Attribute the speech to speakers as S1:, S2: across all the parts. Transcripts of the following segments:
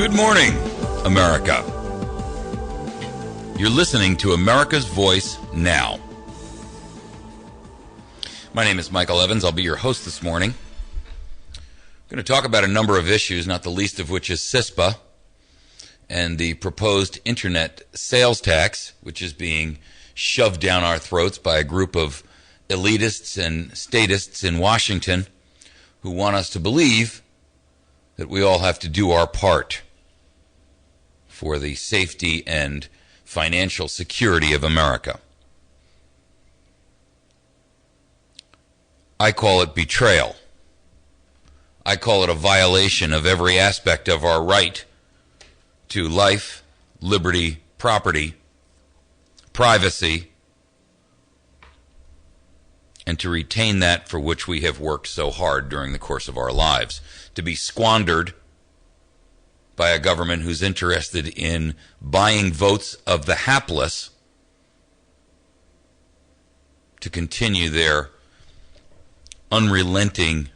S1: Good morning, America. You're listening to America's Voice Now. My name is Michael Evans. I'll be your host this morning. I'm going to talk about a number of issues, not the least of which is CISPA and the proposed internet sales tax, which is being shoved down our throats by a group of elitists and statists in Washington who want us to believe that we all have to do our part for the safety and financial security of America. I call it betrayal. I call it a violation of every aspect of our right to life, liberty, property, privacy, and to retain that for which we have worked so hard during the course of our lives. To be squandered by a government who's interested in buying votes of the hapless to continue their unrelenting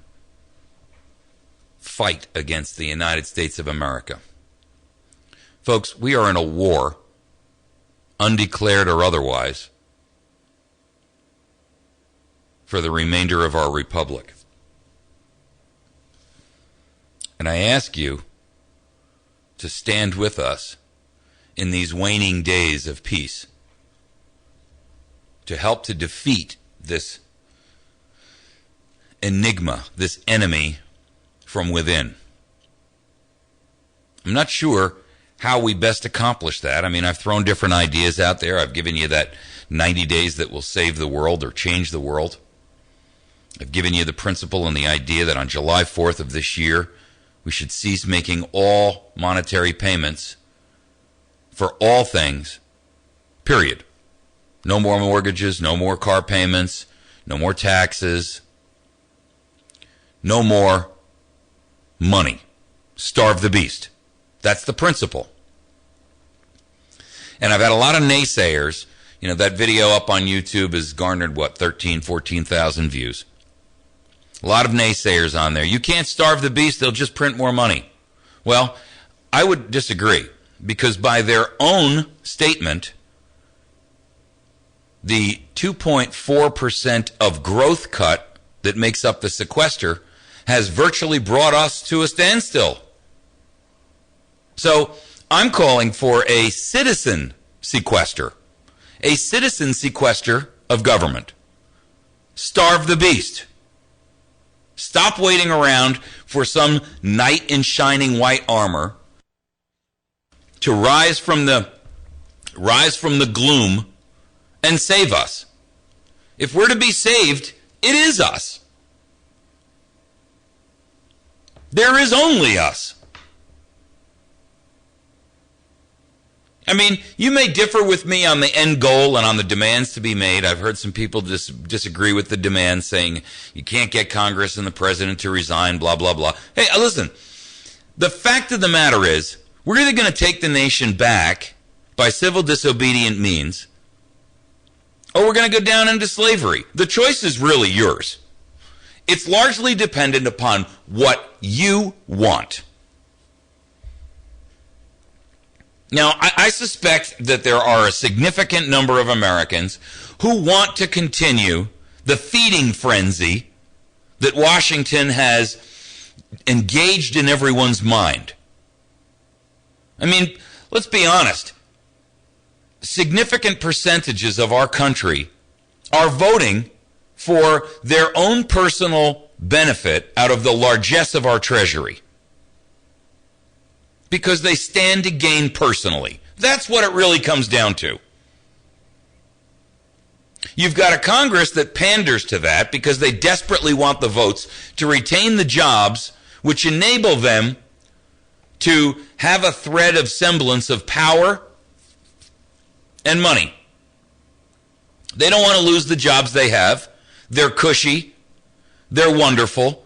S1: fight against the United States of America. Folks, we are in a war, undeclared or otherwise, for the remainder of our republic. And I ask you to stand with us in these waning days of peace to help to defeat this enigma, this enemy from within. I'm not sure how we best accomplish that. I mean, I've thrown different ideas out there. I've given you that 90 days that will save the world or change the world. I've given you the principle and the idea that on July 4th of this year, we should cease making all monetary payments for all things, period. No more mortgages, no more car payments, no more taxes, no more money. Starve the beast. That's the principle. And I've had a lot of naysayers. You know, that video up on YouTube has garnered, 14,000 views. A lot of naysayers on there. You can't starve the beast, they'll just print more money. Well, I would disagree, because by their own statement, the 2.4% of growth cut that makes up the sequester has virtually brought us to a standstill. So I'm calling for a citizen sequester of government. Starve the beast. Stop waiting around for some knight in shining white armor to rise from the gloom and save us. If we're to be saved, it is us. There is only us. I mean, you may differ with me on the end goal and on the demands to be made. I've heard some people disagree with the demands, saying you can't get Congress and the president to resign, blah, blah, blah. Hey, listen, the fact of the matter is, we're either going to take the nation back by civil disobedient means, or we're going to go down into slavery. The choice is really yours. It's largely dependent upon what you want. Now, I suspect that there are a significant number of Americans who want to continue the feeding frenzy that Washington has engaged in everyone's mind. I mean, let's be honest. Significant percentages of our country are voting for their own personal benefit out of the largesse of our treasury, because they stand to gain personally. That's what it really comes down to. You've got a Congress that panders to that because they desperately want the votes to retain the jobs which enable them to have a thread of semblance of power and money. They don't want to lose the jobs they have. They're cushy. They're wonderful.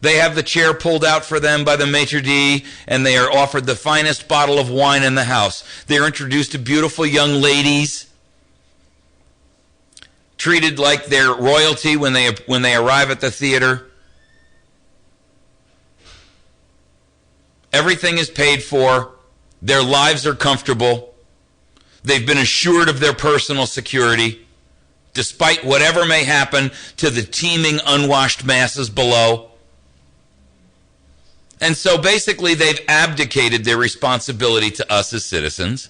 S1: They have the chair pulled out for them by the maitre d', and they are offered the finest bottle of wine in the house. They're introduced to beautiful young ladies, treated like they're royalty when they arrive at the theater. Everything is paid for. Their lives are comfortable. They've been assured of their personal security, despite whatever may happen to the teeming, unwashed masses below. And so basically they've abdicated their responsibility to us as citizens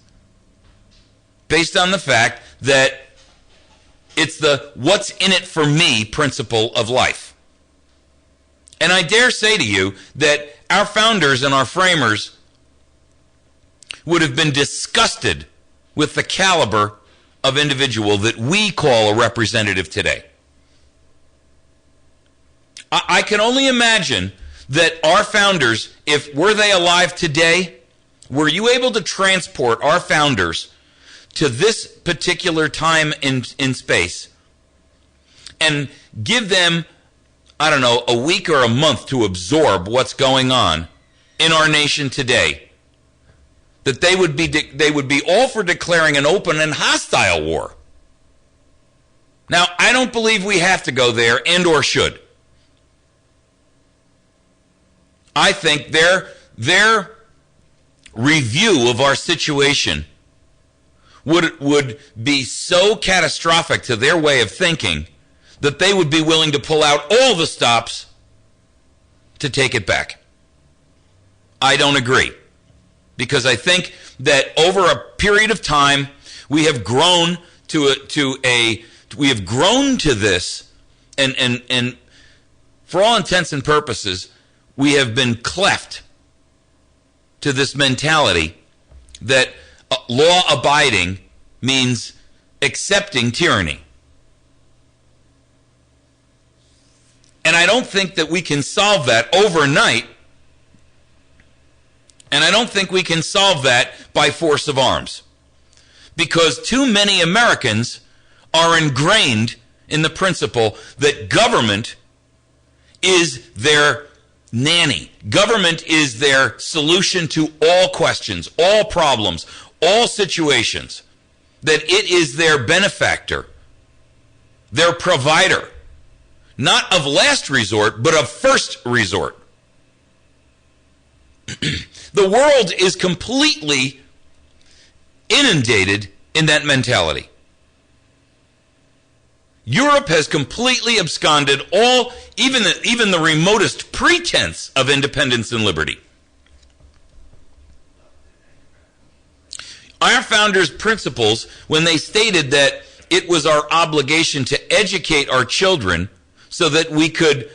S1: based on the fact that it's the what's in it for me principle of life. And I dare say to you that our founders and our framers would have been disgusted with the caliber of individual that we call a representative today. I can only imagine that our founders, if were they alive today, were you able to transport our founders to this particular time in space and give them, I don't know, a week or a month to absorb what's going on in our nation today, that they would be all for declaring an open and hostile war. Now, I don't believe we have to go there and or should. I think their review of our situation would be so catastrophic to their way of thinking that they would be willing to pull out all the stops to take it back. I don't agree, because I think that over a period of time we have grown to this, and for all intents and purposes we have been cleft to this mentality that law abiding means accepting tyranny. And I don't think that we can solve that overnight, and I don't think we can solve that by force of arms, because too many Americans are ingrained in the principle that government is their nanny. Government is their solution to all questions, all problems, all situations. That it is their benefactor, their provider, not of last resort, but of first resort. The world is completely inundated in that mentality. Europe has completely absconded even the remotest pretense of independence and liberty. Our founders' principles, when they stated that it was our obligation to educate our children so that we could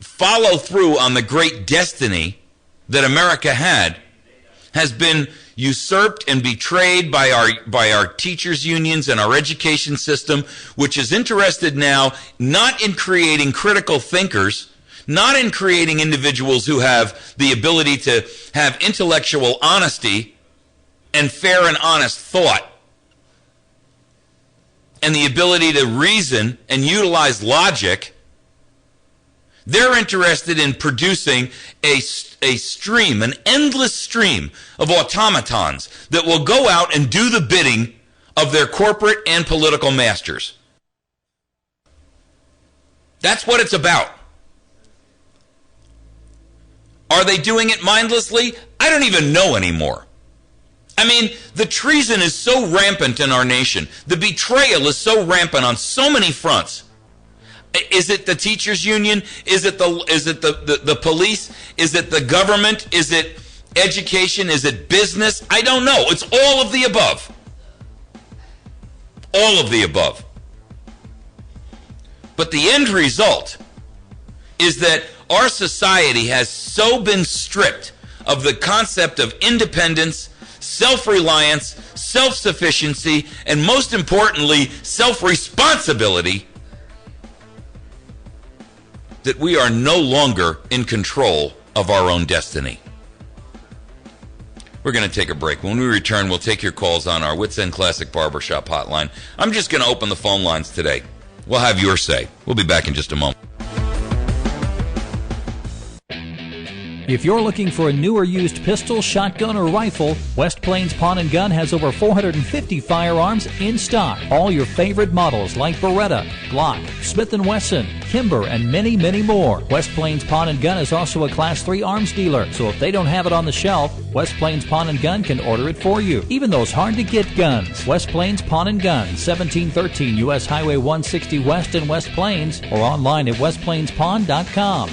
S1: follow through on the great destiny that America had, has been usurped and betrayed by our teachers' unions and our education system, which is interested now not in creating critical thinkers, not in creating individuals who have the ability to have intellectual honesty and fair and honest thought, and the ability to reason and utilize logic. They're interested in producing a stream, an endless stream of automatons that will go out and do the bidding of their corporate and political masters. That's what it's about. Are they doing it mindlessly? I don't even know anymore. I mean, the treason is so rampant in our nation. The betrayal is so rampant on so many fronts. Is it the teachers union? Is it the police? Is it the government? Is it education? Is it business? I don't know. It's all of the above. All of the above. But the end result is that our society has so been stripped of the concept of independence, self-reliance, self-sufficiency, and most importantly, self-responsibility, that we are no longer in control of our own destiny. We're going to take a break. When we return, we'll take your calls on our Wits End Classic Barbershop hotline. I'm just going to open the phone lines today. We'll have your say. We'll be back in just a moment.
S2: If you're looking for a new or used pistol, shotgun, or rifle, West Plains Pawn and Gun has over 450 firearms in stock. All your favorite models like Beretta, Glock, Smith & Wesson, Kimber, and many, many more. West Plains Pawn and Gun is also a Class 3 arms dealer, so if they don't have it on the shelf, West Plains Pawn and Gun can order it for you. Even those hard-to-get guns. West Plains Pawn and Gun, 1713 U.S. Highway 160 West in West Plains, or online at westplainspawn.com.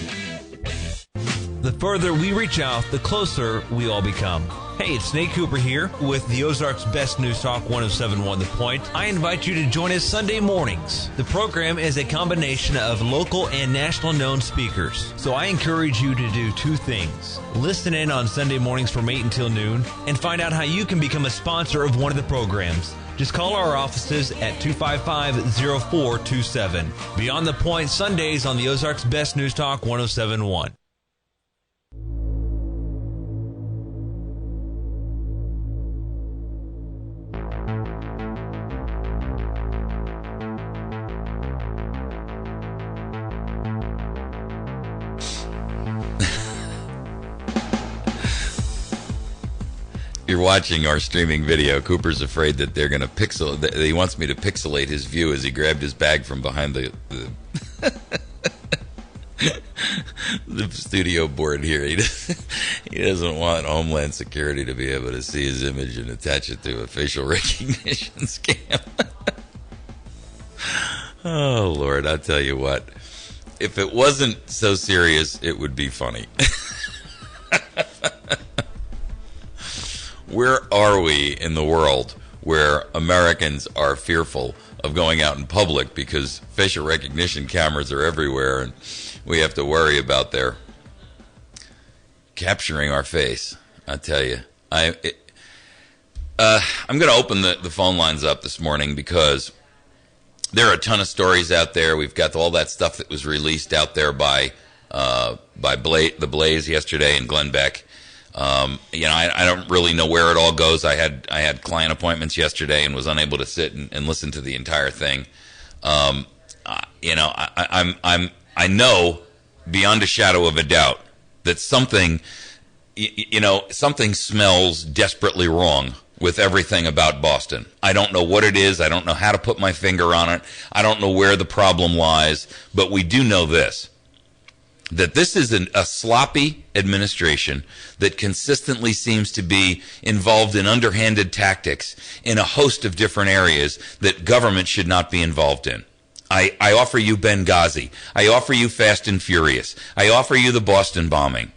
S3: The further we reach out, the closer we all become. Hey, it's Nate Cooper here with the Ozarks Best News Talk 107.1 The Point. I invite you to join us Sunday mornings. The program is a combination of local and national known speakers. So I encourage you to do two things. Listen in on Sunday mornings from 8 until noon and find out how you can become a sponsor of one of the programs. Just call our offices at 255-0427. Beyond the Point, Sundays on the Ozarks Best News Talk 107.1.
S1: You're watching our streaming video. Cooper's afraid that they're going to pixel. He wants me to pixelate his view as he grabbed his bag from behind the the studio board here. He doesn't want Homeland Security to be able to see his image and attach it to a facial recognition scam. Oh, Lord, I'll tell you what. If it wasn't so serious, it would be funny. Where are we in the world where Americans are fearful of going out in public because facial recognition cameras are everywhere and we have to worry about their capturing our face? I tell you, I'm going to open the phone lines up this morning because there are a ton of stories out there. We've got all that stuff that was released out there by the Blaze yesterday in Glenn Beck. I don't really know where it all goes. I had client appointments yesterday and was unable to sit and listen to the entire thing. I know beyond a shadow of a doubt that something smells desperately wrong with everything about Boston. I don't know what it is. I don't know how to put my finger on it. I don't know where the problem lies, but we do know this. That this is a sloppy administration that consistently seems to be involved in underhanded tactics in a host of different areas that government should not be involved in. I offer you Benghazi. I offer you Fast and Furious. I offer you the Boston bombing.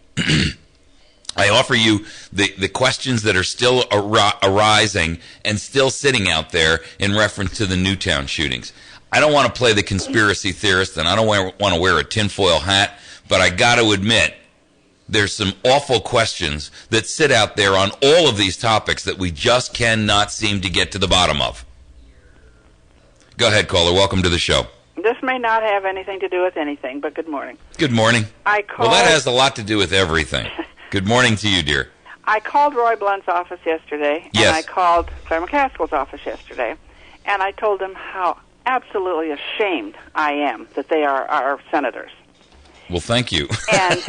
S1: I offer you the questions that are still arising and still sitting out there in reference to the Newtown shootings. I don't want to play the conspiracy theorist, and I don't want to wear a tinfoil hat, but I got to admit, there's some awful questions that sit out there on all of these topics that we just cannot seem to get to the bottom of. Go ahead, caller. Welcome to the show.
S4: This may not have anything to do with anything, but good morning.
S1: Good morning.
S4: Well,
S1: that has a lot to do with everything. Good morning to you, dear.
S4: I called Roy Blunt's office yesterday,
S1: yes.
S4: And I called Claire McCaskill's office yesterday, and I told them how absolutely ashamed I am that they are our senators.
S1: Well, thank you.
S4: And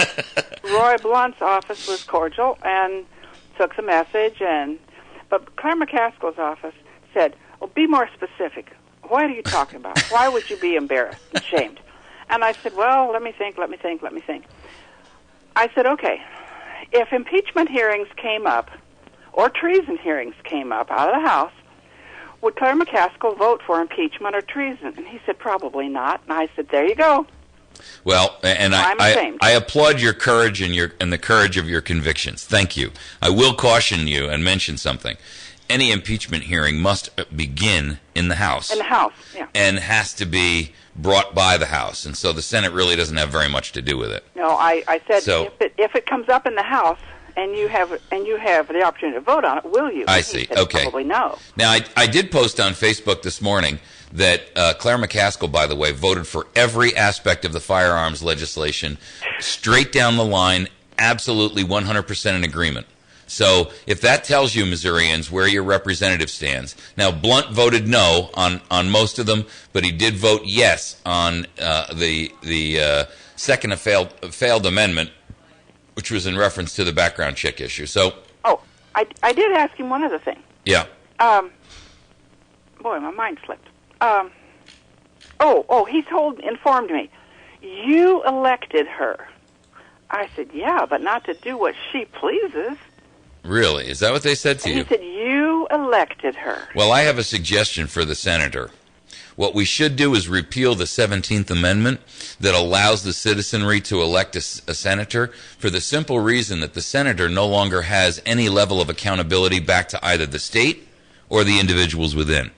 S4: Roy Blunt's office was cordial and took the message, but Claire McCaskill's office said, well, be more specific. What are you talking about? Why would you be embarrassed and shamed? And I said, well, let me think. I said, okay, if impeachment hearings came up or treason hearings came up out of the House, would Claire McCaskill vote for impeachment or treason? And he said, probably not. And I said, there you go.
S1: Well, and I applaud your courage and the courage of your convictions. Thank you. I will caution you and mention something. Any impeachment hearing must begin in the House. In the House, yeah. And has to be brought by the House. And so the Senate really doesn't have very much to do with it.
S4: No, I said if it comes up in the House and you have the opportunity to vote on it, will you?
S1: I see. Okay.
S4: Probably no.
S1: Now, I did post on Facebook this morning that Claire McCaskill, by the way, voted for every aspect of the firearms legislation, straight down the line, absolutely 100% in agreement. So if that tells you, Missourians, where your representative stands. Now, Blunt voted no on most of them, but he did vote yes on the second failed amendment, which was in reference to the background check issue. So,
S4: I did ask him one other thing.
S1: yeah.
S4: Boy, my mind slipped. He informed me, you elected her. I said, yeah, but not to do what she pleases.
S1: Really? Is that what they said to you?
S4: He said, you elected her.
S1: Well, I have a suggestion for the senator. What we should do is repeal the 17th Amendment that allows the citizenry to elect a senator, for the simple reason that the senator no longer has any level of accountability back to either the state or the individuals within.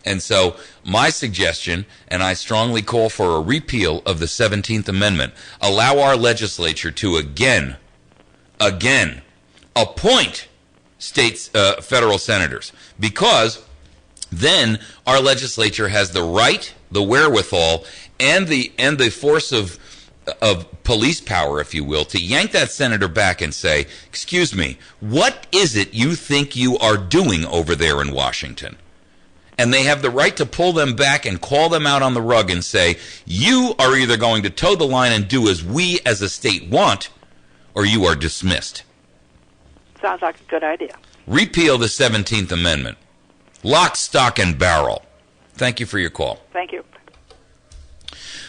S1: And so my suggestion, and I strongly call for a repeal of the 17th Amendment, allow our legislature to again appoint federal senators, because then our legislature has the right, the wherewithal, and the force of police power, if you will, to yank that senator back and say, excuse me, what is it you think you are doing over there in Washington? And they have the right to pull them back and call them out on the rug and say, you are either going to toe the line and do as we as a state want, or you are dismissed.
S4: Sounds like a good idea.
S1: Repeal the 17th Amendment. Lock, stock, and barrel. Thank you for your call.
S4: Thank you.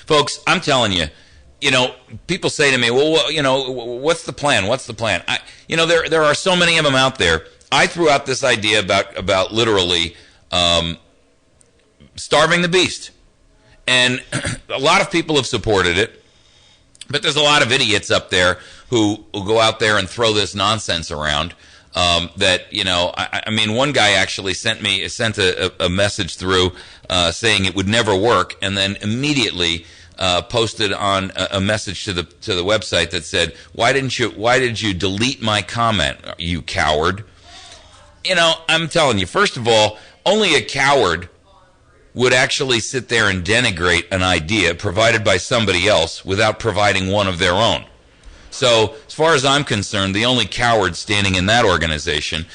S1: Folks, I'm telling you, people say to me, well, what's the plan? What's the plan? There are so many of them out there. I threw out this idea about literally starving the beast. And a lot of people have supported it, but there's a lot of idiots up there who go out there and throw this nonsense around. One guy actually sent a message through saying it would never work, and then immediately posted on a message to the website that said, why did you delete my comment, you coward? I'm telling you, first of all, only a coward would actually sit there and denigrate an idea provided by somebody else without providing one of their own. So, as far as I'm concerned, the only coward standing in that organization,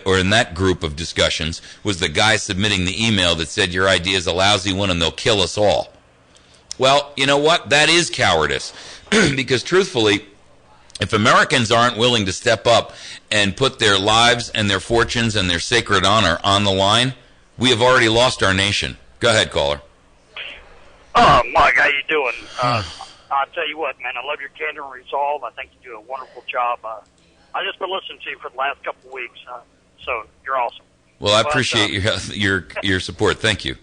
S1: or in that group of discussions, was the guy submitting the email that said your idea is a lousy one and they'll kill us all. Well, you know what? That is cowardice. Because truthfully, if Americans aren't willing to step up and put their lives and their fortunes and their sacred honor on the line, we have already lost our nation. Go ahead, caller.
S5: Mike, how you doing? I'll tell you what, man, I love your candor and resolve. I think you do a wonderful job. I've just been listening to you for the last couple of weeks, so you're awesome.
S1: Well, I appreciate your support. Thank you.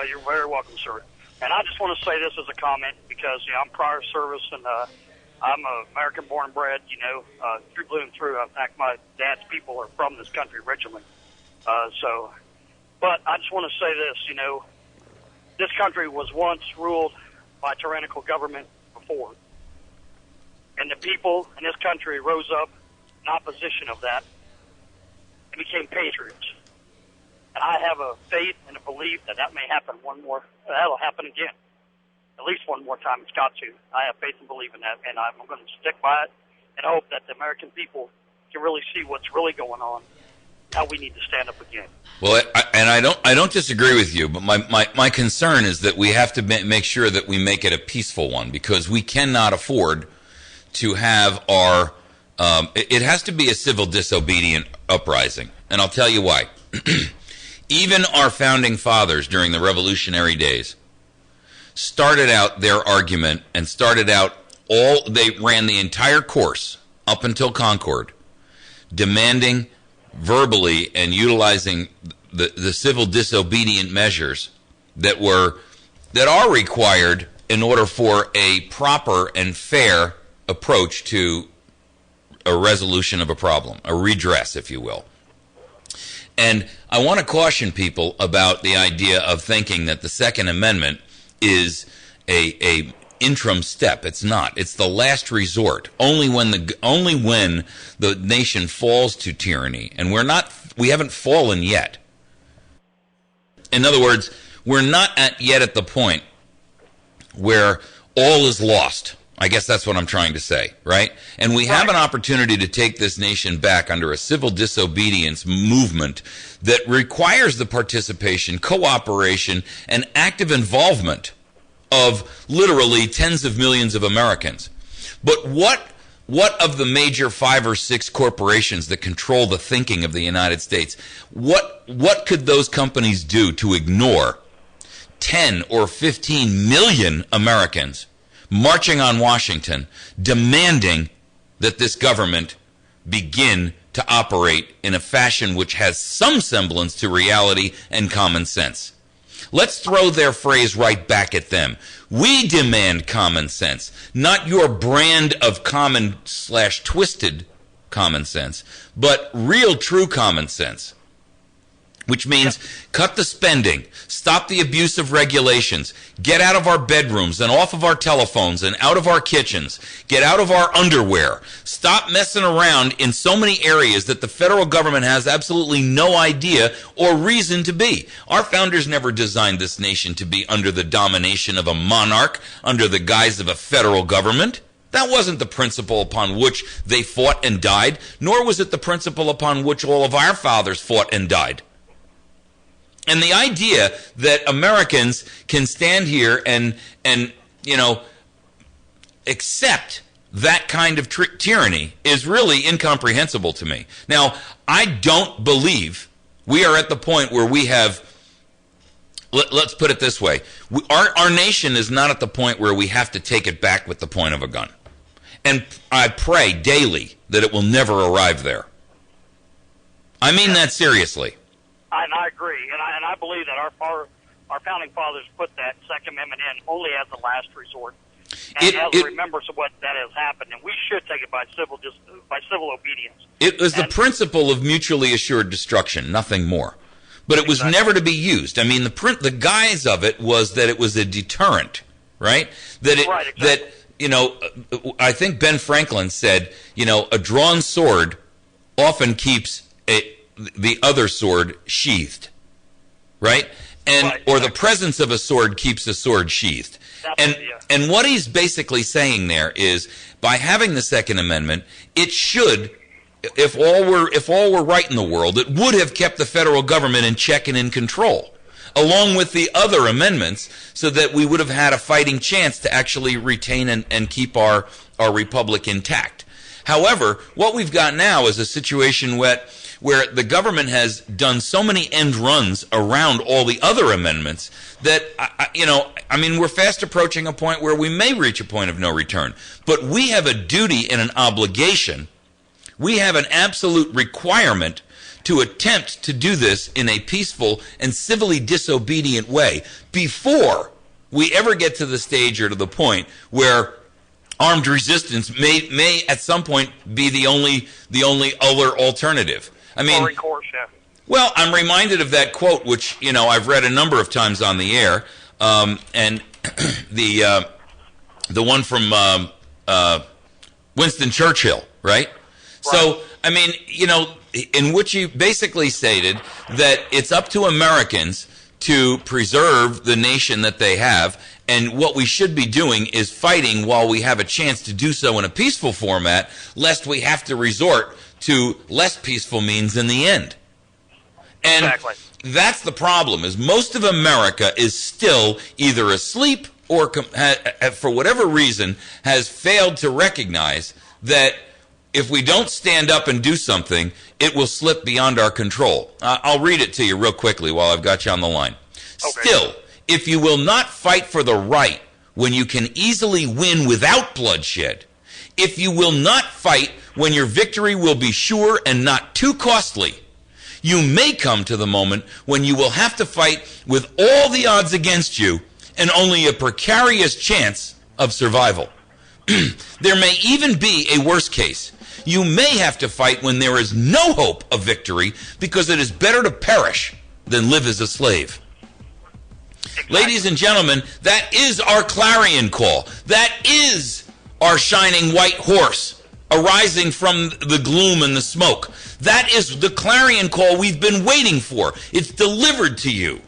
S5: You're very welcome, sir. And I just want to say this as a comment because I'm prior service and I'm American born and bred, through blue and through. In fact, my dad's people are from this country originally. But I just want to say this, this country was once ruled by tyrannical government before. And the people in this country rose up in opposition of that and became patriots. And I have a faith and a belief that may happen that'll happen again. At least one more time, it's got to. I have faith and belief in that, and I'm going to stick by it and hope that the American people can really see what's really going on, how we need to stand up again.
S1: Well, I don't disagree with you, but my concern is that we have to make sure that we make it a peaceful one, because we cannot afford to have our it has to be a civil disobedient uprising, and I'll tell you why. Even our founding fathers during the revolutionary days started out their argument and they ran the entire course up until Concord, demanding verbally and utilizing the civil disobedient measures that are required in order for a proper and fair approach to a resolution of a problem, a redress, if you will. And I want to caution people about the idea of thinking that the Second Amendment is a interim step. It's not. It's the last resort. Only when the nation falls to tyranny, and we haven't fallen yet. In other words, we're not yet at the point where all is lost. I guess that's what I'm trying to say, right? And we have an opportunity to take this nation back under a civil disobedience movement that requires the participation, cooperation, and active involvement of literally tens of millions of Americans. But what what of the major 5 or 6 corporations that control the thinking of the United States, what could those companies do to ignore 10 or 15 million Americans marching on Washington, demanding that this government begin to operate in a fashion which has some semblance to reality and common sense? Let's throw their phrase right back at them. We demand common sense, not your brand of common/twisted common sense, but real true common sense. Which means cut the spending, stop the abuse of regulations, get out of our bedrooms and off of our telephones and out of our kitchens, get out of our underwear, stop messing around in so many areas that the federal government has absolutely no idea or reason to be. Our founders never designed this nation to be under the domination of a monarch, under the guise of a federal government. That wasn't the principle upon which they fought and died, nor was it the principle upon which all of our fathers fought and died. And the idea that Americans can stand here and accept that kind of tyranny is really incomprehensible to me. Now, I don't believe we are at the point where we have, let's put it this way, our nation is not at the point where we have to take it back with the point of a gun. And I pray daily that it will never arrive there. I mean that seriously.
S5: And I agree, and I believe that our founding fathers put that Second Amendment in only as a last resort, and as a remembrance of what that has happened, and we should take it by civil obedience. It was
S1: the principle of mutually assured destruction, nothing more. But it was never to be used. I mean, the guise of it was that it was a deterrent, right? That I think Ben Franklin said, a drawn sword often keeps the other sword sheathed, right? Or the presence of a sword keeps a sword sheathed. And what he's basically saying there is, by having the Second Amendment, it should, if all were right in the world, it would have kept the federal government in check and in control, along with the other amendments, so that we would have had a fighting chance to actually retain and keep our republic intact. However, what we've got now is a situation where the government has done so many end runs around all the other amendments that, we're fast approaching a point where we may reach a point of no return. But we have a duty and an obligation. We have an absolute requirement to attempt to do this in a peaceful and civilly disobedient way before we ever get to the stage or to the point where armed resistance may at some point be the only other alternative. I mean, well, I'm reminded of that quote, which I've read a number of times on the air, and the one from Winston Churchill, right? So, I mean, in which he basically stated that it's up to Americans to preserve the nation that they have, and what we should be doing is fighting while we have a chance to do so in a peaceful format, lest we have to resort to less peaceful means in the end. And that's the problem, is most of America is still either asleep or, for whatever reason, has failed to recognize that if we don't stand up and do something, it will slip beyond our control. I'll read it to you real quickly while I've got you on the line. Okay. Still, if you will not fight for the right when you can easily win without bloodshed, if you will not fight when your victory will be sure and not too costly, you may come to the moment when you will have to fight with all the odds against you and only a precarious chance of survival. There may even be a worse case. You may have to fight when there is no hope of victory, because it is better to perish than live as a slave. Exactly. Ladies and gentlemen, that is our clarion call. That is our shining white horse arising from the gloom and the smoke. That is the clarion call we've been waiting for. It's delivered to you.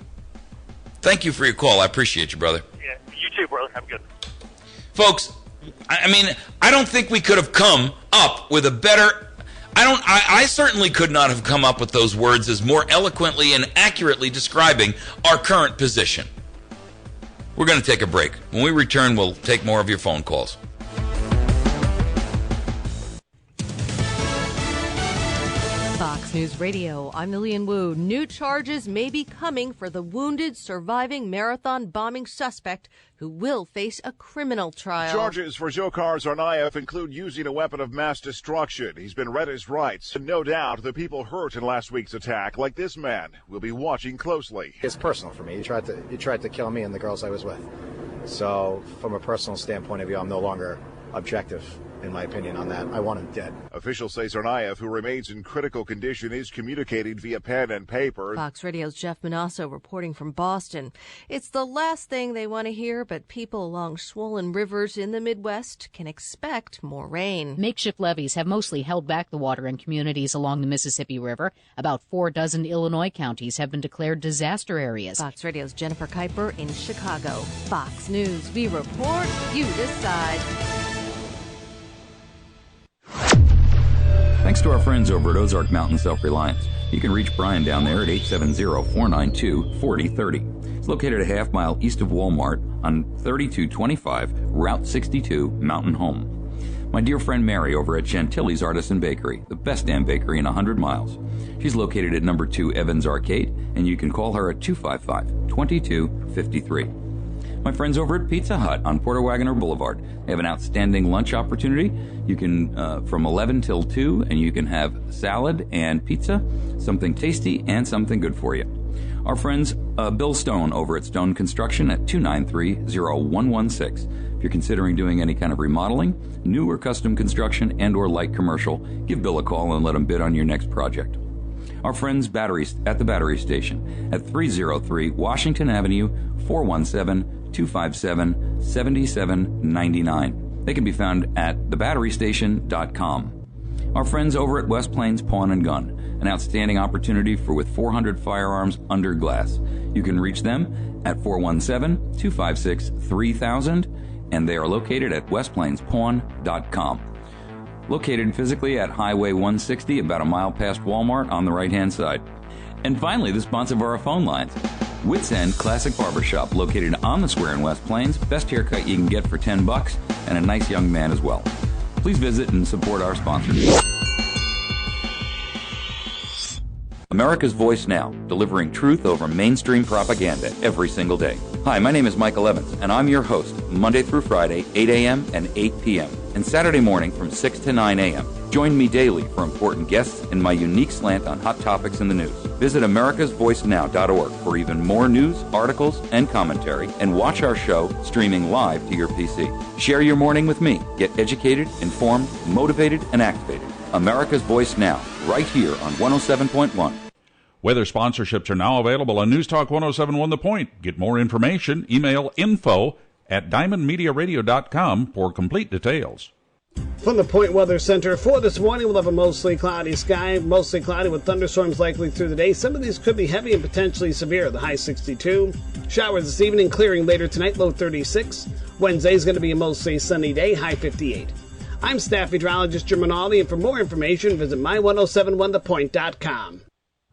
S1: Thank you for your call. I appreciate you, brother.
S5: Yeah, you too, brother. Have a good.
S1: Folks, I don't think we could have come up with a better... I certainly could not have come up with those words as more eloquently and accurately describing our current position. We're going to take a break. When we return, we'll take more of your phone calls.
S6: Fox News Radio, I'm Lillian Wu. New charges may be coming for the wounded, surviving marathon bombing suspect who will face a criminal trial.
S7: Charges for Dzhokhar Tsarnaev include using a weapon of mass destruction. He's been read his rights. No doubt the people hurt in last week's attack, like this man, will be watching closely.
S8: It's personal for me. He tried to kill me and the girls I was with. So from a personal standpoint of view, I'm no longer objective, in my opinion, on that. I want him dead.
S7: Officials say Tsarnaev, who remains in critical condition, is communicating via pen and paper.
S6: Fox Radio's Jeff Manasso reporting from Boston. It's the last thing they want to hear, but people along swollen rivers in the Midwest can expect more rain.
S9: Makeshift levees have mostly held back the water in communities along the Mississippi River. About 4 dozen Illinois counties have been declared disaster areas.
S6: Fox Radio's Jennifer Kuiper in Chicago. Fox News. We report, you decide.
S1: Thanks to our friends over at Ozark Mountain Self-Reliance. You can reach Brian down there at 870-492-4030. It's located a half mile east of Walmart on 3225 Route 62, Mountain Home. My dear friend Mary over at Chantilly's Artisan Bakery, the best damn bakery in 100 miles. She's located at number 2 Evans Arcade, and you can call her at 255-2253. My friends over at Pizza Hut on Porter Wagoner Boulevard. They have an outstanding lunch opportunity. You can, from 11 till 2, and you can have salad and pizza, something tasty and something good for you. Our friends Bill Stone over at Stone Construction at 293-0116. If you're considering doing any kind of remodeling, new or custom construction and or light commercial, give Bill a call and let him bid on your next project. Our friends at the Battery Station at 303 Washington Avenue, 417-257-7799. They can be found at thebatterystation.com. Our friends over at West Plains Pawn and Gun, an outstanding opportunity with 400 firearms under glass. You can reach them at 417-256-3000, and they are located at westplainspawn.com. Located physically at Highway 160, about a mile past Walmart on the right-hand side. And finally, the sponsor of our phone lines, Wits End Classic Barbershop, located on the square in West Plains. Best haircut you can get for $10, and a nice young man as well. Please visit and support our sponsors. America's Voice Now, delivering truth over mainstream propaganda every single day. Hi, my name is Michael Evans, and I'm your host, Monday through Friday, 8 a.m. and 8 p.m., and Saturday morning from 6 to 9 a.m. Join me daily for important guests and my unique slant on hot topics in the news. Visit americasvoicenow.org for even more news, articles, and commentary, and watch our show streaming live to your PC. Share your morning with me. Get educated, informed, motivated, and activated. America's Voice Now, right here on 107.1.
S10: Weather sponsorships are now available on News Talk 107.1 The Point. Get more information, email info@diamondmediaradio.com for complete details.
S11: From the Point Weather Center for this morning, we'll have a mostly cloudy sky, mostly cloudy with thunderstorms likely through the day. Some of these could be heavy and potentially severe. The high 62. Showers this evening, clearing later tonight, low 36. Wednesday's going to be a mostly sunny day, high 58. I'm staff meteorologist Jim Rinaldi, and for more information, visit my1071thepoint.com.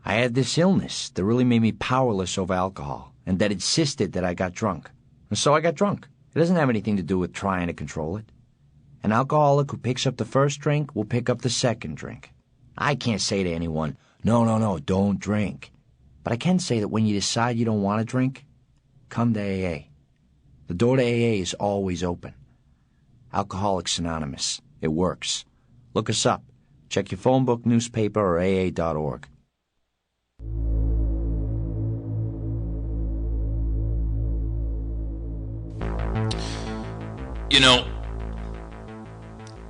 S12: I had this illness that really made me powerless over alcohol, and that insisted that I got drunk. And so I got drunk. It doesn't have anything to do with trying to control it. An alcoholic who picks up the first drink will pick up the second drink. I can't say to anyone, no, don't drink. But I can say that when you decide you don't want to drink, come to AA. The door to AA is always open. Alcoholics Anonymous. It works. Look us up. Check your phone book, newspaper, or AA.org.
S1: You know,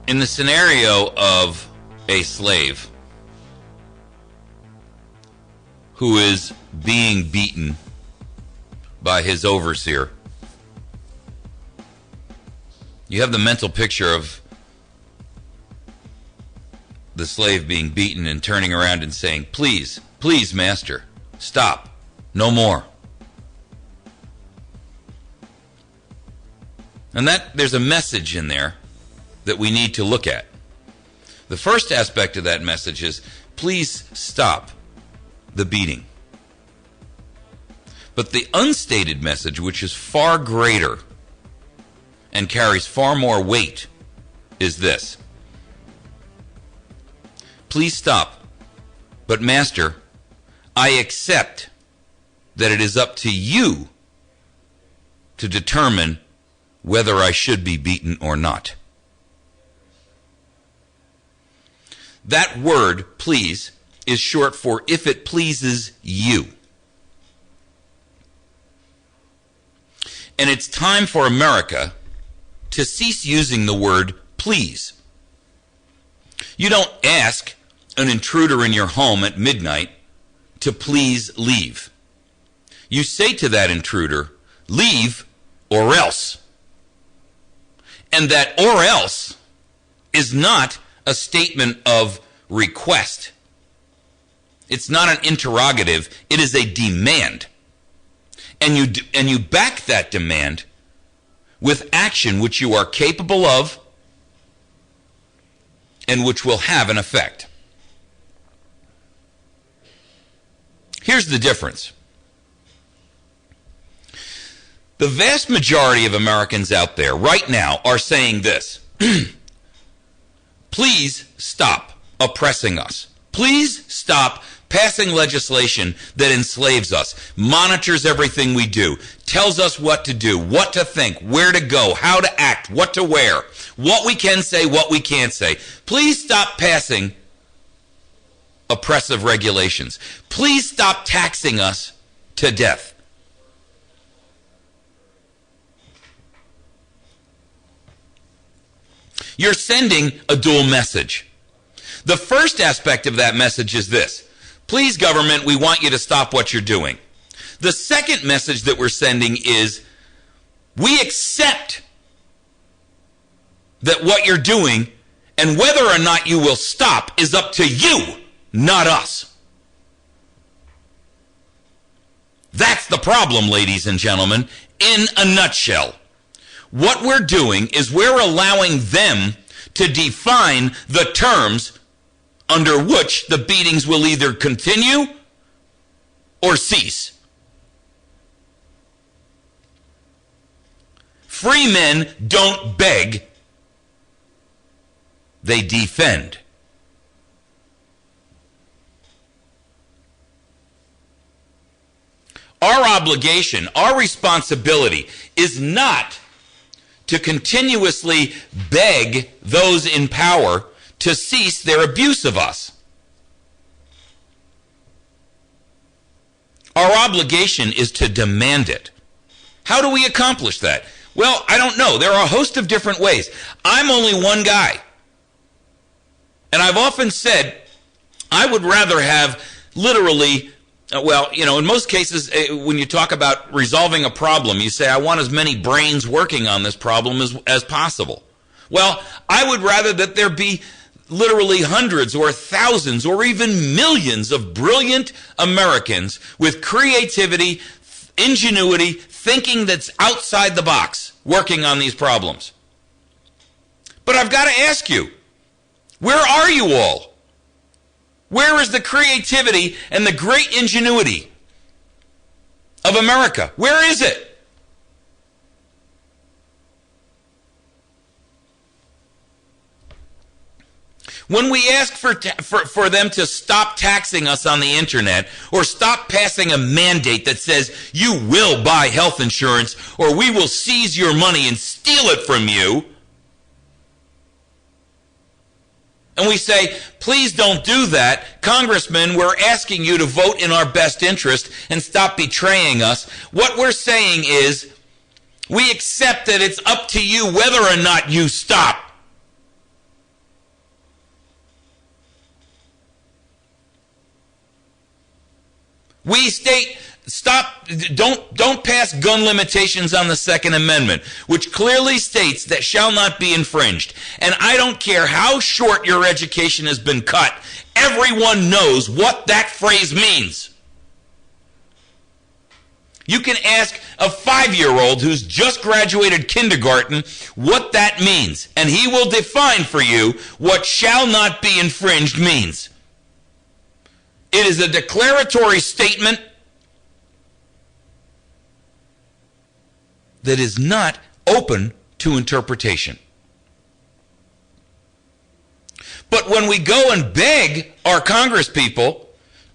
S1: in the scenario of a slave who is being beaten by his overseer, you have the mental picture of the slave being beaten and turning around and saying, please, master, stop, no more. And there's a message in there that we need to look at. The first aspect of that message is, please stop the beating. But the unstated message, which is far greater and carries far more weight, is this. Please stop But, Master, I accept that it is up to you to determine whether I should be beaten or not. That word, please, is short for if it pleases you. And it's time for America to cease using the word please. You don't ask an intruder in your home at midnight to please leave. You say to that intruder, leave or else. And that or else is not a statement of request. It's not an interrogative. It is a demand. And you back that demand with action which you are capable of and which will have an effect. Here's the difference. The vast majority of Americans out there right now are saying this. Please stop oppressing us. Please stop passing legislation that enslaves us, monitors everything we do, tells us what to do, what to think, where to go, how to act, what to wear, what we can say, what we can't say. Please stop passing oppressive regulations. Please stop taxing us to death. You're sending a dual message. The first aspect of that message is this. Please, government, we want you to stop what you're doing. The second message that we're sending is, we accept that what you're doing and whether or not you will stop is up to you, not us. That's the problem, ladies and gentlemen, in a nutshell. What we're doing is we're allowing them to define the terms under which the beatings will either continue or cease. Free men don't beg, they defend. Our obligation, our responsibility is not to continuously beg those in power to cease their abuse of us. Our obligation is to demand it. How do we accomplish that? Well, I don't know. There are a host of different ways. I'm only one guy. And I've often said I would rather have literally, in most cases, when you talk about resolving a problem, you say, I want as many brains working on this problem as possible. Well, I would rather that there be literally hundreds or thousands or even millions of brilliant Americans with creativity, ingenuity, thinking that's outside the box, working on these problems. But I've got to ask you, where are you all? Where is the creativity and the great ingenuity of America? Where is it? When we ask for them to stop taxing us on the internet or stop passing a mandate that says you will buy health insurance or we will seize your money and steal it from you, and we say, please don't do that, Congressman, we're asking you to vote in our best interest and stop betraying us, what we're saying is we accept that it's up to you whether or not you stop. We state, don't pass gun limitations on the Second Amendment, which clearly states that shall not be infringed. And I don't care how short your education has been cut, everyone knows what that phrase means. You can ask a 5-year-old who's just graduated kindergarten what that means, and he will define for you what shall not be infringed means. It is a declaratory statement that is not open to interpretation. But when we go and beg our congresspeople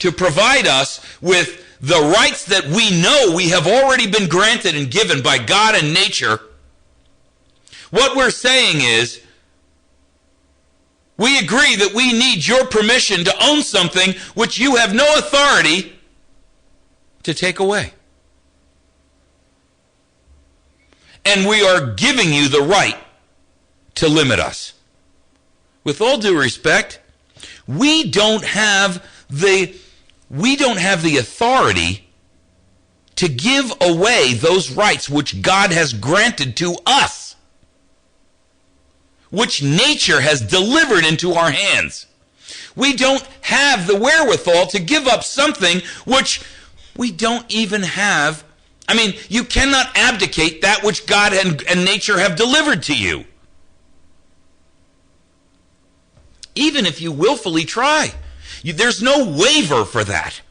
S1: to provide us with the rights that we know we have already been granted and given by God and nature, what we're saying is, we agree that we need your permission to own something which you have no authority to take away. And we are giving you the right to limit us. With all due respect, we don't have the authority to give away those rights which God has granted to us, which nature has delivered into our hands. We don't have the wherewithal to give up something which we don't even have. I mean, you cannot abdicate that which God and nature have delivered to you, even if you willfully try. There's no waiver for that.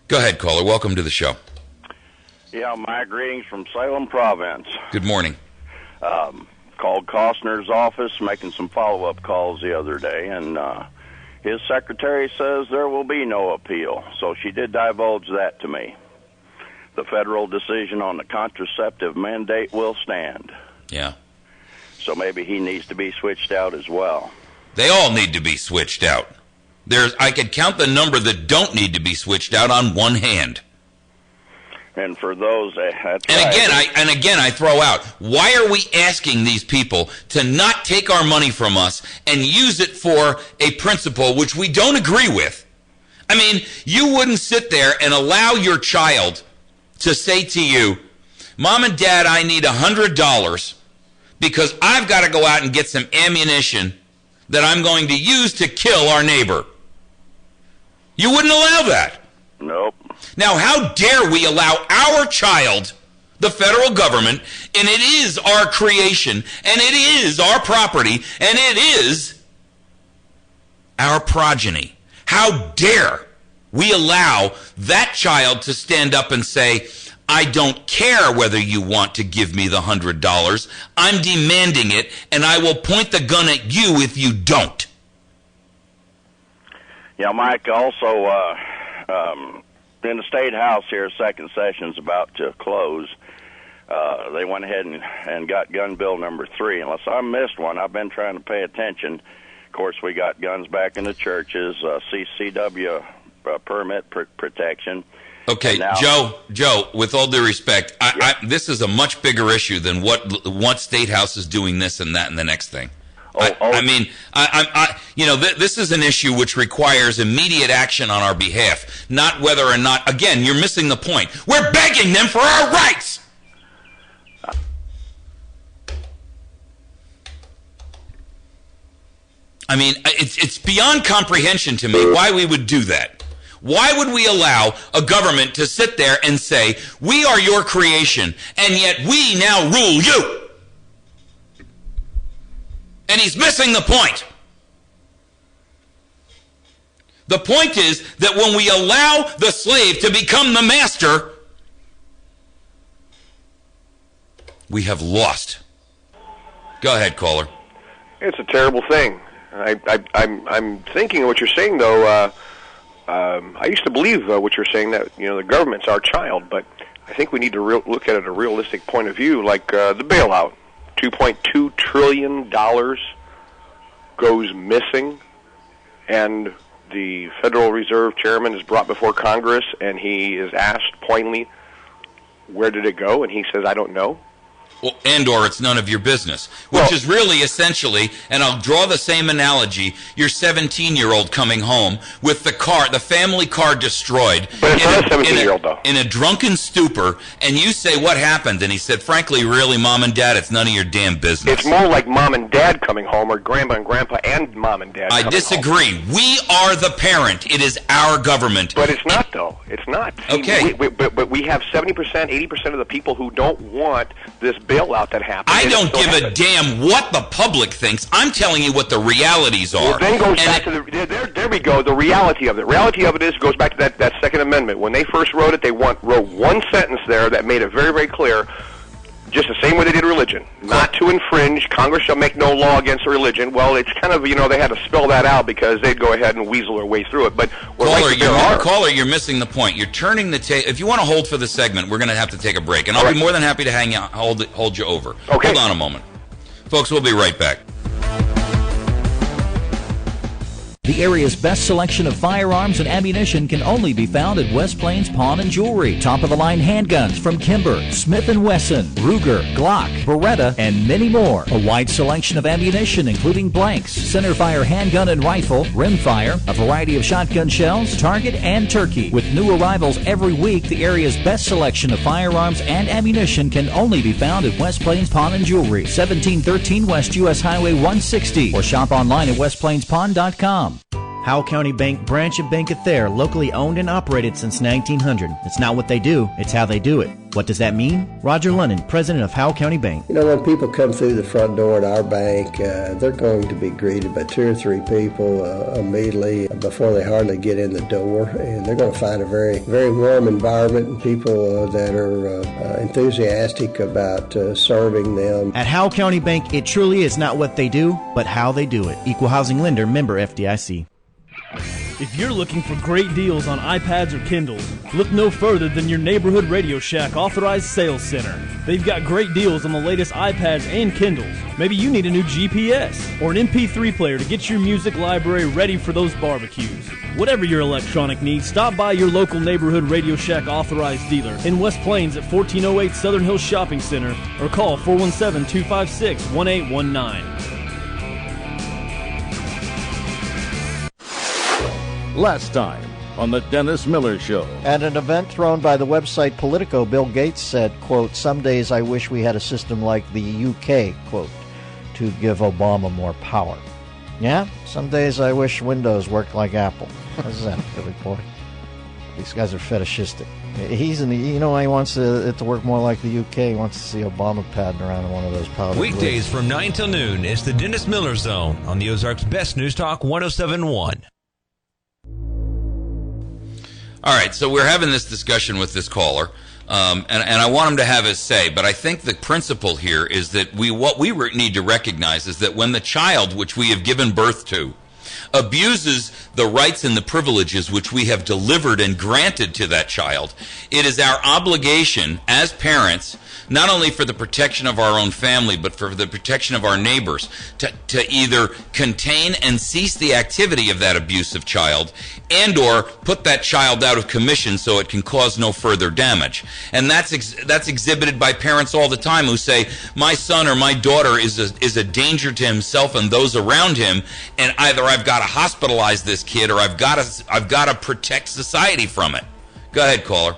S1: Go ahead, caller. Welcome to the show.
S13: Yeah, my greetings from Salem Province.
S1: Good morning.
S13: Called Costner's office, making some follow-up calls the other day, and his secretary says there will be no appeal. So she did divulge that to me. The federal decision on the contraceptive mandate will stand.
S1: Yeah.
S13: So maybe he needs to be switched out as well.
S1: They all need to be switched out. I could count the number that don't need to be switched out on one hand.
S13: And for those, that's
S1: and again, I throw out, why are we asking these people to not take our money from us and use it for a principle which we don't agree with? I mean, you wouldn't sit there and allow your child to say to you, Mom and Dad, I need $100 because I've got to go out and get some ammunition that I'm going to use to kill our neighbor. You wouldn't allow that.
S13: Nope.
S1: Now, how dare we allow our child, the federal government, and it is our creation, and it is our property, and it is our progeny. How dare we allow that child to stand up and say, I don't care whether you want to give me the $100. I'm demanding it, and I will point the gun at you if you don't.
S13: Yeah, Mike, also, in the State House here, second session's about to close. They went ahead and got gun bill number 3. Unless I missed one, I've been trying to pay attention. Of course, we got guns back in the churches, CCW permit protection.
S1: Okay, now, Joe, with all due respect, this is a much bigger issue than what State House is doing this and that and the next thing. I mean, this is an issue which requires immediate action on our behalf, not whether or not, again, you're missing the point. We're begging them for our rights. I mean, it's beyond comprehension to me why we would do that. Why would we allow a government to sit there and say, we are your creation, and yet we now rule you? And he's missing the point. The point is that when we allow the slave to become the master, we have lost. Go ahead, caller.
S14: It's a terrible thing. I'm thinking what you're saying, though. I used to believe what you're saying, that the government's our child, but I think we need to look at it a realistic point of view, like the bailout. $2.2 trillion goes missing, and the Federal Reserve Chairman is brought before Congress, and he is asked pointedly, where did it go? And he says, I don't know.
S1: Well, or it's none of your business, which is really essentially, and I'll draw the same analogy, your 17-year-old coming home with the family car destroyed.
S14: But it's not a 17-year-old, though.
S1: In a drunken stupor, and you say, what happened? And he said, frankly, really, Mom and Dad, it's none of your damn business.
S14: It's more like Mom and Dad coming home, or Grandma and Grandpa and Mom and Dad
S1: I disagree.
S14: Home.
S1: We are the parent. It is our government.
S14: But it's not, though. It's not.
S1: Okay.
S14: But we have 70%, 80% of the people who don't want this bailout that happened.
S1: I don't give a damn what the public thinks. I'm telling you what the realities are.
S14: Well, then goes back to there we go, the reality of it. The reality of it goes back to that Second Amendment. When they first wrote it, they wrote one sentence there that made it very, very clear. Just the same way they did religion. Not to infringe. Congress shall make no law against religion. Well, it's kind of, they had to spell that out because they'd go ahead and weasel their way through it. But
S1: Caller, you're missing the point. You're turning the tape. If you want to hold for the segment, we're going to have to take a break. And I'll be more than happy to hang out, hold you over.
S14: Okay.
S1: Hold on a moment. Folks, we'll be right back.
S2: The area's best selection of firearms and ammunition can only be found at West Plains Pawn and Jewelry. Top-of-the-line handguns from Kimber, Smith & Wesson, Ruger, Glock, Beretta, and many more. A wide selection of ammunition, including blanks, centerfire handgun and rifle, rimfire, a variety of shotgun shells, target, and turkey. With new arrivals every week, the area's best selection of firearms and ammunition can only be found at West Plains Pawn and Jewelry, 1713 West U.S. Highway 160, or shop online at westplainspawn.com.
S15: Howell County Bank branch of Bank of Thayer, locally owned and operated since 1900. It's not what they do, it's how they do it. What does that mean? Roger London, president of Howell County Bank.
S16: When people come through the front door at our bank, they're going to be greeted by 2 or 3 people immediately before they hardly get in the door, and they're going to find a very, very warm environment and people that are enthusiastic about serving them.
S15: At Howell County Bank, it truly is not what they do, but how they do it. Equal housing lender, member FDIC.
S17: If you're looking for great deals on iPads or Kindles, look no further than your neighborhood Radio Shack authorized sales center. They've got great deals on the latest iPads and Kindles. Maybe you need a new GPS or an MP3 player to get your music library ready for those barbecues. Whatever your electronic needs, stop by your local neighborhood Radio Shack authorized dealer in West Plains at 1408 Southern Hills Shopping Center or call 417-256-1819.
S18: Last time on the Dennis Miller Show.
S19: At an event thrown by the website Politico, Bill Gates said, quote, "Some days I wish we had a system like the UK, quote, to give Obama more power." Yeah, some days I wish Windows worked like Apple. How's that, Billy Boy? These guys are fetishistic. He's in the, he wants it to work more like the UK. He wants to see Obama padding around in one of those powder
S3: Weekdays from 9 till noon, it's the Dennis Miller Zone on the Ozarks Best News Talk 107.1.
S1: All right, so we're having this discussion with this caller, and I want him to have his say, but I think the principle here is that what we need to recognize is that when the child, which we have given birth to, abuses the rights and the privileges which we have delivered and granted to that child, it is our obligation as parents, not only for the protection of our own family, but for the protection of our neighbors, to either contain and cease the activity of that abusive child and or put that child out of commission so it can cause no further damage. And that's exhibited by parents all the time who say, my son or my daughter is a danger to himself and those around him, and either I've got to hospitalize this kid or I've got to protect society from it. Go ahead, caller.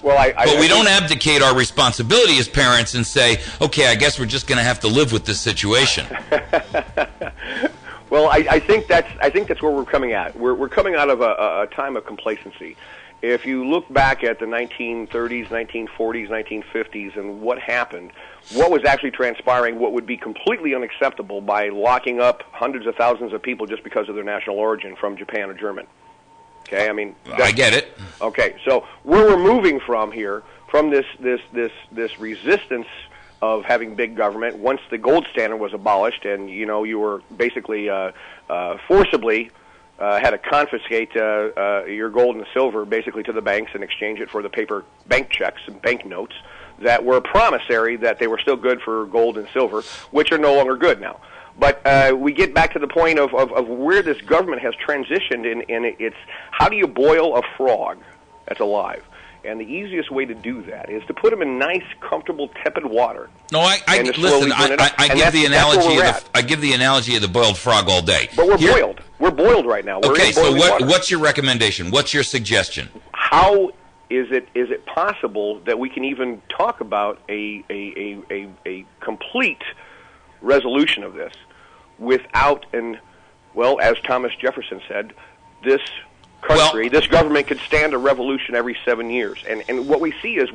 S14: Well,
S1: but we don't abdicate our responsibility as parents and say, okay, I guess we're just going to have to live with this situation.
S14: Well, I think that's where we're coming at. We're coming out of a time of complacency. If you look back at the 1930s, 1940s, 1950s, and what happened, what was actually transpiring, what would be completely unacceptable by locking up hundreds of thousands of people just because of their national origin from Japan or Germany. Okay, I mean,
S1: I get it.
S14: Okay, so where we're moving from here, from this resistance of having big government, once the gold standard was abolished, and you were basically forcibly had to confiscate your gold and silver basically to the banks and exchange it for the paper bank checks and bank notes that were promissory that they were still good for gold and silver, which are no longer good now. But we get back to the point of where this government has transitioned, and it's how do you boil a frog that's alive? And the easiest way to do that is to put them in nice, comfortable, tepid water.
S1: No, I give the analogy. I give the analogy of the boiled frog all day.
S14: But we're boiled. We're boiled right now.
S1: Okay, so what's your recommendation? What's your suggestion?
S14: How is it possible that we can even talk about a complete resolution of this without as Thomas Jefferson said, this country, this government could stand a revolution every 7 years. And what we see is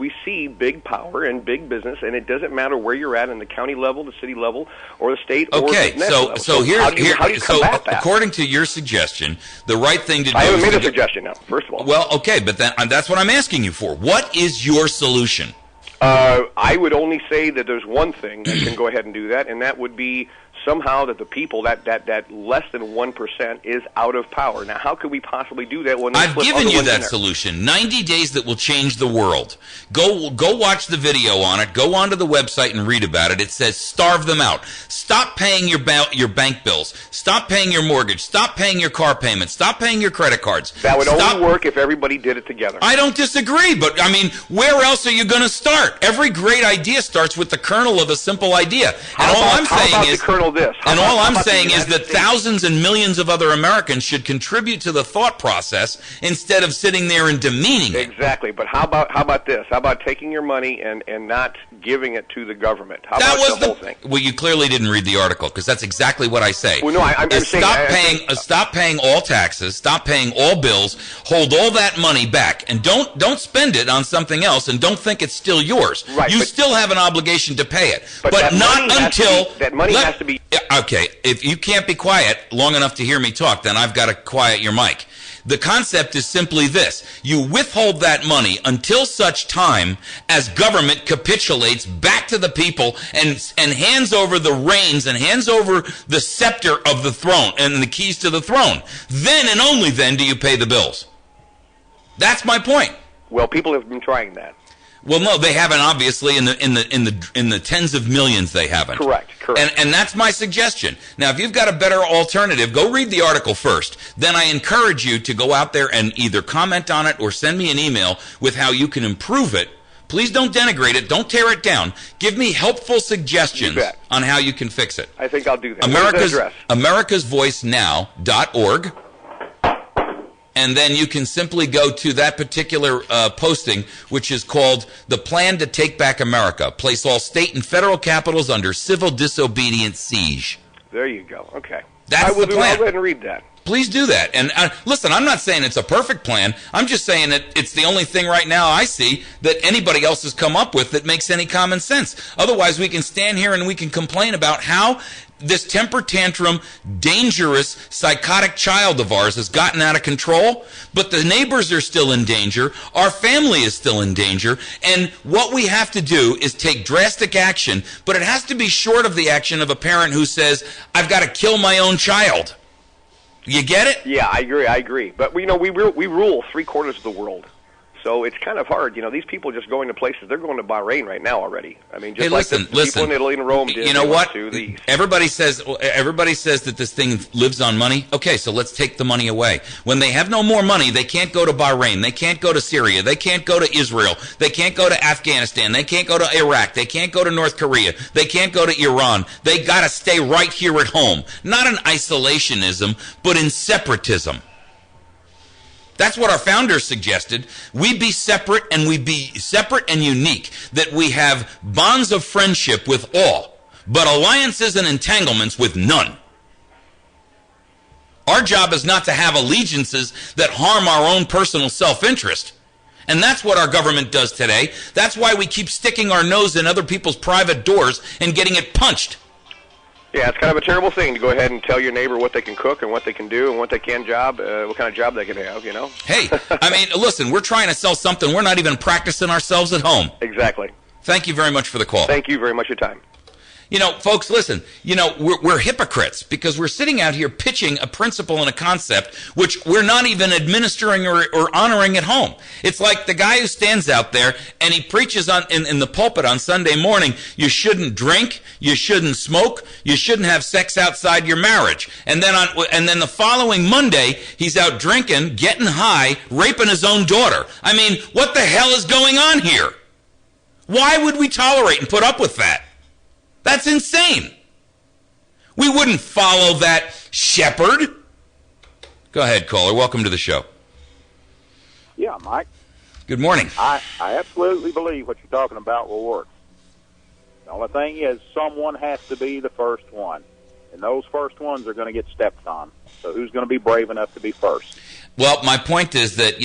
S14: big power and big business, and it doesn't matter where you're at in the county level, the city level, or the state or the national level.
S1: So how do you combat that? According to your suggestion, the right thing to do
S14: I haven't made a suggestion now, first of all.
S1: Well, okay, but that's what I'm asking you for. What is your solution?
S14: I would only say that there's one thing that can go ahead and do that, and that would be somehow that the people, that less than 1% is out of power. Now, how could we possibly do that when
S1: I've given you that solution? 90 days that will change the world. Go watch the video on it. Go onto the website and read about it. It says starve them out. Stop paying your bank bills. Stop paying your mortgage. Stop paying your car payments. Stop paying your credit cards.
S14: That would only work if everybody did it together.
S1: I don't disagree, but I mean, where else are you going to start? Every great idea starts with the kernel of a simple idea. And all I'm saying is that thousands and millions of other Americans should contribute to the thought process instead of sitting there and demeaning it.
S14: Exactly. But how about this? How about taking your money and not giving it to the government? How about the whole thing?
S1: Well, you clearly didn't read the article, because that's exactly what I say.
S14: Well, no, I'm saying
S1: stop paying all taxes, stop paying all bills, hold all that money back, and don't spend it on something else, and don't think it's still yours.
S14: Right,
S1: you still have an obligation to pay it, but not until
S14: that money has to be.
S1: Okay, if you can't be quiet long enough to hear me talk, then I've got to quiet your mic. The concept is simply this. You withhold that money until such time as government capitulates back to the people and hands over the reins and hands over the scepter of the throne and the keys to the throne. Then and only then do you pay the bills. That's my point.
S14: Well, people have been trying that.
S1: Well, no, they haven't. Obviously, in the tens of millions, they haven't.
S14: Correct.
S1: And that's my suggestion. Now, if you've got a better alternative, go read the article first. Then I encourage you to go out there and either comment on it or send me an email with how you can improve it. Please don't denigrate it. Don't tear it down. Give me helpful suggestions on how you can fix it.
S14: I think I'll do that.
S1: AmericasVoiceNow.org. And then you can simply go to that particular posting, which is called The Plan to Take Back America. Place all state and federal capitals under civil disobedience siege.
S14: There you go. Okay.
S1: That's the plan.
S14: I'll go ahead and read that.
S1: Please do that. And listen, I'm not saying it's a perfect plan. I'm just saying that it's the only thing right now I see that anybody else has come up with that makes any common sense. Otherwise, we can stand here and we can complain about how this temper tantrum, dangerous, psychotic child of ours has gotten out of control, but the neighbors are still in danger, our family is still in danger, and what we have to do is take drastic action, but it has to be short of the action of a parent who says, I've got to kill my own child. You get it?
S14: Yeah, I agree. But, we rule 3/4 of the world. So it's kind of hard. These people just going to places. They're going to Bahrain right now already. I mean, just the people in Italy and Rome did.
S1: You know what? Everybody says that this thing lives on money. Okay, so let's take the money away. When they have no more money, they can't go to Bahrain. They can't go to Syria. They can't go to Israel. They can't go to Afghanistan. They can't go to Iraq. They can't go to North Korea. They can't go to Iran. They got to stay right here at home. Not in isolationism, but in separatism. That's what our founders suggested. We be separate and unique, that we have bonds of friendship with all, but alliances and entanglements with none. Our job is not to have allegiances that harm our own personal self-interest. And that's what our government does today. That's why we keep sticking our nose in other people's private doors and getting it punched.
S14: Yeah, it's kind of a terrible thing to go ahead and tell your neighbor what they can cook and what they can do and what they can what kind of job they can have,
S1: Hey, I mean, listen, we're trying to sell something. We're not even practicing ourselves at home.
S14: Exactly.
S1: Thank you very much for the call.
S14: Thank you very much for your time.
S1: Folks, listen, we're hypocrites because we're sitting out here pitching a principle and a concept which we're not even administering or honoring at home. It's like the guy who stands out there and he preaches in the pulpit on Sunday morning, you shouldn't drink, you shouldn't smoke, you shouldn't have sex outside your marriage. And then the following Monday, he's out drinking, getting high, raping his own daughter. I mean, what the hell is going on here? Why would we tolerate and put up with that? That's insane. We wouldn't follow that shepherd. Go ahead, caller. Welcome to the show.
S20: Yeah, Mike.
S1: Good morning.
S20: I absolutely believe what you're talking about will work. The only thing is someone has to be the first one. And those first ones are going to get stepped on. So who's going to be brave enough to be first?
S1: Well, my point is that,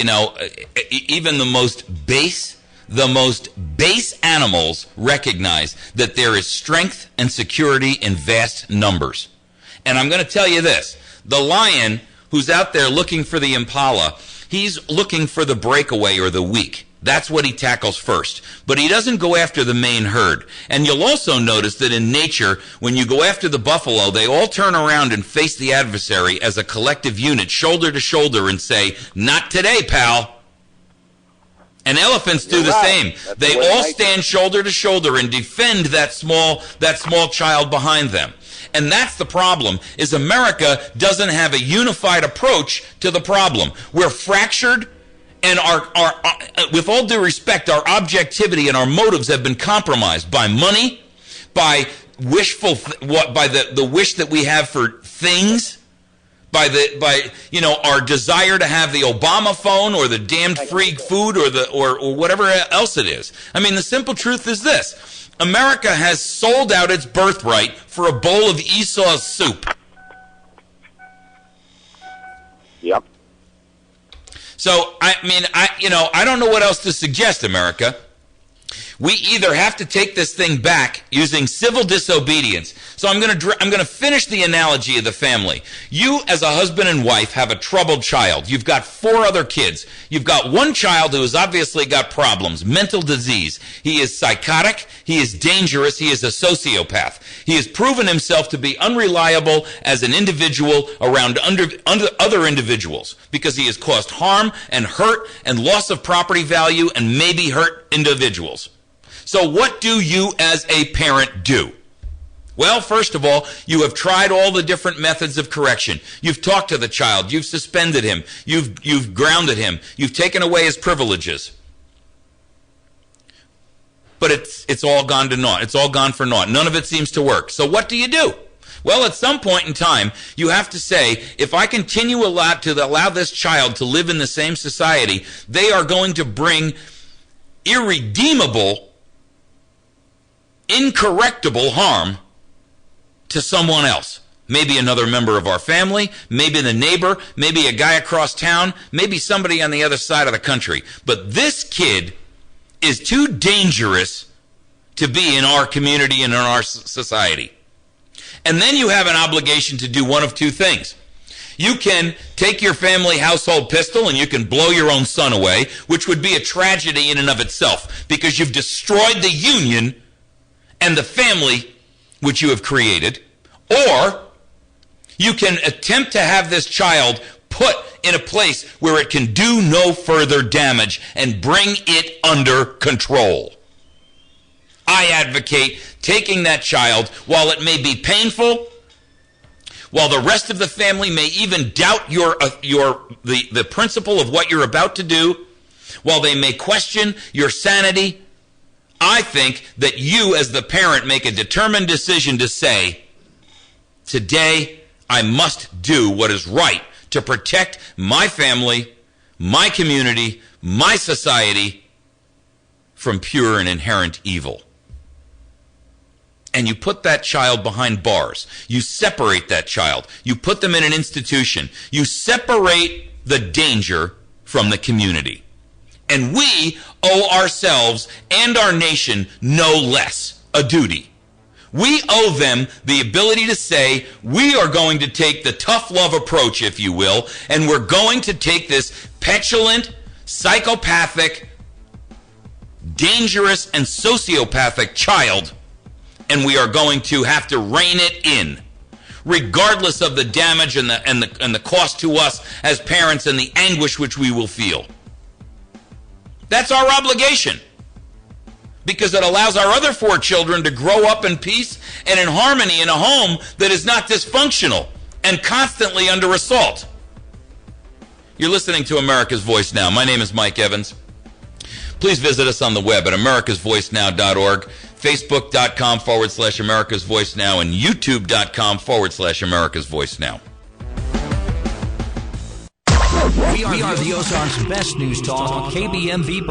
S1: even the most base animals recognize that there is strength and security in vast numbers. And I'm going to tell you this. The lion who's out there looking for the impala, he's looking for the breakaway or the weak. That's what he tackles first. But he doesn't go after the main herd. And you'll also notice that in nature, when you go after the buffalo, they all turn around and face the adversary as a collective unit, shoulder to shoulder, and say, "Not today, pal." And elephants do the same. They all stand shoulder to shoulder and defend that small child behind them. And that's the problem, is America doesn't have a unified approach to the problem. We're fractured, and our with all due respect, our objectivity and our motives have been compromised by money, by the wish that we have for things, by our desire to have the Obama phone or the damned free food or whatever else it is. I mean, the simple truth is this: America has sold out its birthright for a bowl of Esau's soup.
S20: Yep.
S1: So, I don't know what else to suggest, America. We either have to take this thing back using civil disobedience. So I'm going to finish the analogy of the family. You, as a husband and wife, have a troubled child. You've got 4 other kids. You've got one child who has obviously got problems, mental disease. He is psychotic. He is dangerous. He is a sociopath. He has proven himself to be unreliable as an individual around other individuals because he has caused harm and hurt and loss of property value and maybe hurt individuals. So what do you as a parent do? Well, first of all, you have tried all the different methods of correction. You've talked to the child. You've suspended him. You've grounded him. You've taken away his privileges. But it's all gone to naught. It's all gone for naught. None of it seems to work. So what do you do? Well, at some point in time, you have to say, if I continue to allow this child to live in the same society, they are going to bring irredeemable, incorrectable harm to someone else. Maybe another member of our family, maybe the neighbor, maybe a guy across town, maybe somebody on the other side of the country. But this kid is too dangerous to be in our community and in our society. And then you have an obligation to do one of two things. You can take your family household pistol and you can blow your own son away, which would be a tragedy in and of itself, because you've destroyed the union and the family which you have created. Or you can attempt to have this child put in a place where it can do no further damage and bring it under control. I advocate taking that child, while it may be painful, while the rest of the family may even doubt the principle of what you're about to do, while they may question your sanity, I think that you as the parent make a determined decision to say, today I must do what is right to protect my family, my community, my society from pure and inherent evil. And you put that child behind bars. You separate that child. You put them in an institution. You separate the danger from the community. And we owe ourselves and our nation no less a duty. We owe them the ability to say, we are going to take the tough love approach, if you will, and we're going to take this petulant, psychopathic, dangerous, and sociopathic child, and we are going to have to rein it in, regardless of the damage and the cost to us as parents and the anguish which we will feel. That's our obligation, because it allows our other 4 children to grow up in peace and in harmony in a home that is not dysfunctional and constantly under assault. You're listening to America's Voice Now. My name is Mike Evans. Please visit us on the web at americasvoicenow.org, facebook.com/America's Voice Now, and youtube.com/America's Voice Now.
S2: We are the Ozarks' best news talk, KBMV.